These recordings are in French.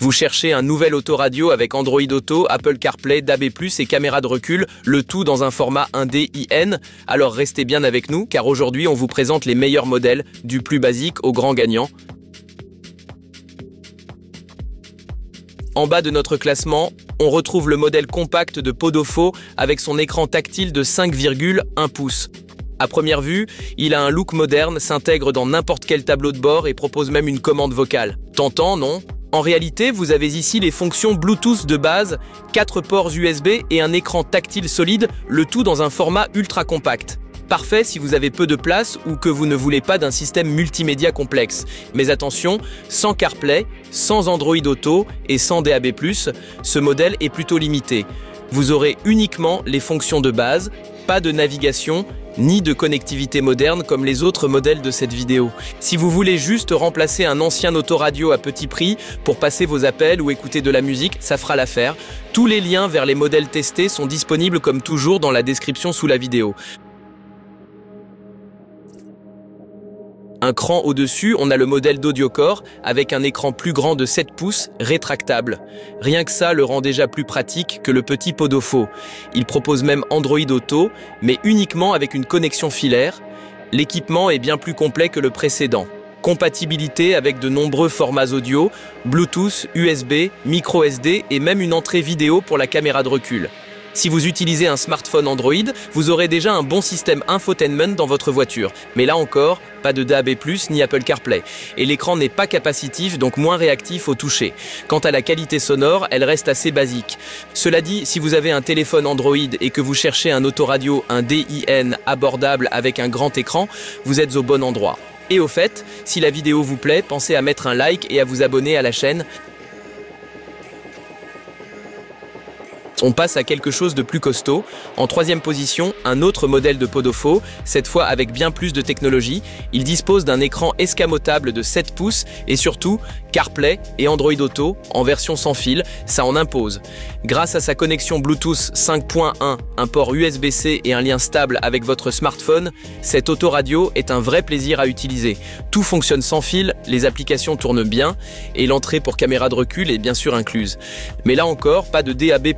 Vous cherchez un nouvel autoradio avec Android Auto, Apple CarPlay, DAB+, et caméra de recul, le tout dans un format 1DIN. Alors restez bien avec nous, car aujourd'hui on vous présente les meilleurs modèles, du plus basique au grand gagnant. En bas de notre classement, on retrouve le modèle compact de Podofo avec son écran tactile de 5,1 pouces. À première vue, il a un look moderne, s'intègre dans n'importe quel tableau de bord et propose même une commande vocale. Tentant, non? En réalité, vous avez ici les fonctions Bluetooth de base, 4 ports USB et un écran tactile solide, le tout dans un format ultra compact. Parfait si vous avez peu de place ou que vous ne voulez pas d'un système multimédia complexe. Mais attention, sans CarPlay, sans Android Auto et sans DAB+, ce modèle est plutôt limité. Vous aurez uniquement les fonctions de base, pas de navigation, ni de connectivité moderne comme les autres modèles de cette vidéo. Si vous voulez juste remplacer un ancien autoradio à petit prix pour passer vos appels ou écouter de la musique, ça fera l'affaire. Tous les liens vers les modèles testés sont disponibles comme toujours dans la description sous la vidéo. Un cran au-dessus, on a le modèle d'AudioCore avec un écran plus grand de 7 pouces, rétractable. Rien que ça le rend déjà plus pratique que le petit Podofo. Il propose même Android Auto, mais uniquement avec une connexion filaire. L'équipement est bien plus complet que le précédent. Compatibilité avec de nombreux formats audio, Bluetooth, USB, micro SD et même une entrée vidéo pour la caméra de recul. Si vous utilisez un smartphone Android, vous aurez déjà un bon système infotainment dans votre voiture. Mais là encore, pas de DAB+, ni Apple CarPlay. Et l'écran n'est pas capacitif, donc moins réactif au toucher. Quant à la qualité sonore, elle reste assez basique. Cela dit, si vous avez un téléphone Android et que vous cherchez un autoradio, un DIN abordable avec un grand écran, vous êtes au bon endroit. Et au fait, si la vidéo vous plaît, pensez à mettre un like et à vous abonner à la chaîne. On passe à quelque chose de plus costaud. En troisième position, un autre modèle de Podofo, cette fois avec bien plus de technologie. Il dispose d'un écran escamotable de 7 pouces et surtout CarPlay et Android Auto en version sans fil, ça en impose. Grâce à sa connexion Bluetooth 5.1, un port USB-C et un lien stable avec votre smartphone, cet autoradio est un vrai plaisir à utiliser. Tout fonctionne sans fil, les applications tournent bien et l'entrée pour caméra de recul est bien sûr incluse. Mais là encore, pas de DAB+.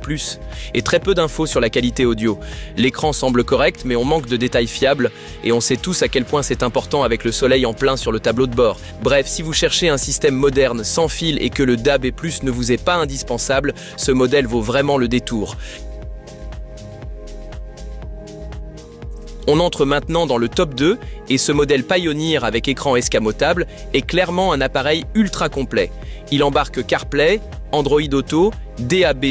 Et très peu d'infos sur la qualité audio. L'écran semble correct, mais on manque de détails fiables, et on sait tous à quel point c'est important avec le soleil en plein sur le tableau de bord. Bref, si vous cherchez un système moderne sans fil et que le DAB+ ne vous est pas indispensable, ce modèle vaut vraiment le détour. On entre maintenant dans le top 2, et ce modèle Pioneer avec écran escamotable est clairement un appareil ultra complet. Il embarque CarPlay, Android Auto, DAB+,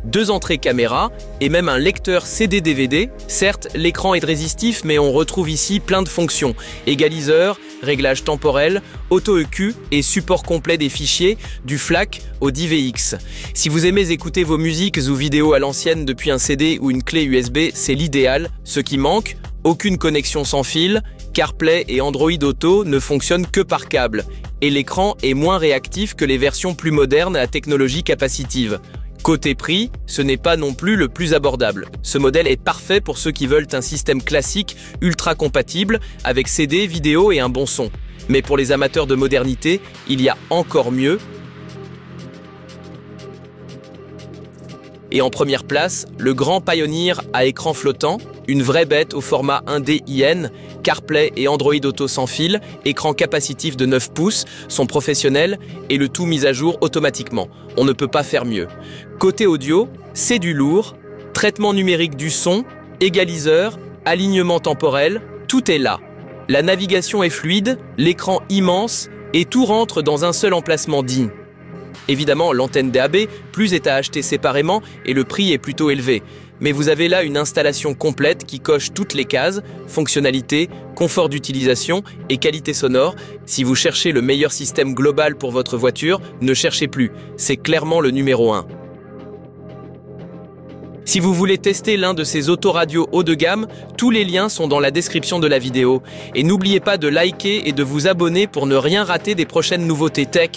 2 entrées caméra et même un lecteur CD-DVD. Certes, l'écran est résistif, mais on retrouve ici plein de fonctions. Égaliseur, réglage temporel, auto-EQ et support complet des fichiers, du FLAC au DivX. Si vous aimez écouter vos musiques ou vidéos à l'ancienne depuis un CD ou une clé USB, c'est l'idéal. Ce qui manque, aucune connexion sans fil, CarPlay et Android Auto ne fonctionnent que par câble. Et l'écran est moins réactif que les versions plus modernes à technologie capacitive. Côté prix, ce n'est pas non plus le plus abordable. Ce modèle est parfait pour ceux qui veulent un système classique ultra compatible avec CD, vidéo et un bon son. Mais pour les amateurs de modernité, il y a encore mieux. Et en première place, le grand Pioneer à écran flottant, une vraie bête au format 1DIN, CarPlay et Android Auto sans fil, écran capacitif de 9 pouces, son professionnel et le tout mis à jour automatiquement. On ne peut pas faire mieux. Côté audio, c'est du lourd, traitement numérique du son, égaliseur, alignement temporel, tout est là. La navigation est fluide, l'écran immense et tout rentre dans un seul emplacement digne. Évidemment, l'antenne DAB+ est à acheter séparément et le prix est plutôt élevé. Mais vous avez là une installation complète qui coche toutes les cases, fonctionnalité, confort d'utilisation et qualité sonore. Si vous cherchez le meilleur système global pour votre voiture, ne cherchez plus, c'est clairement le numéro 1. Si vous voulez tester l'un de ces autoradios haut de gamme, tous les liens sont dans la description de la vidéo. Et n'oubliez pas de liker et de vous abonner pour ne rien rater des prochaines nouveautés tech.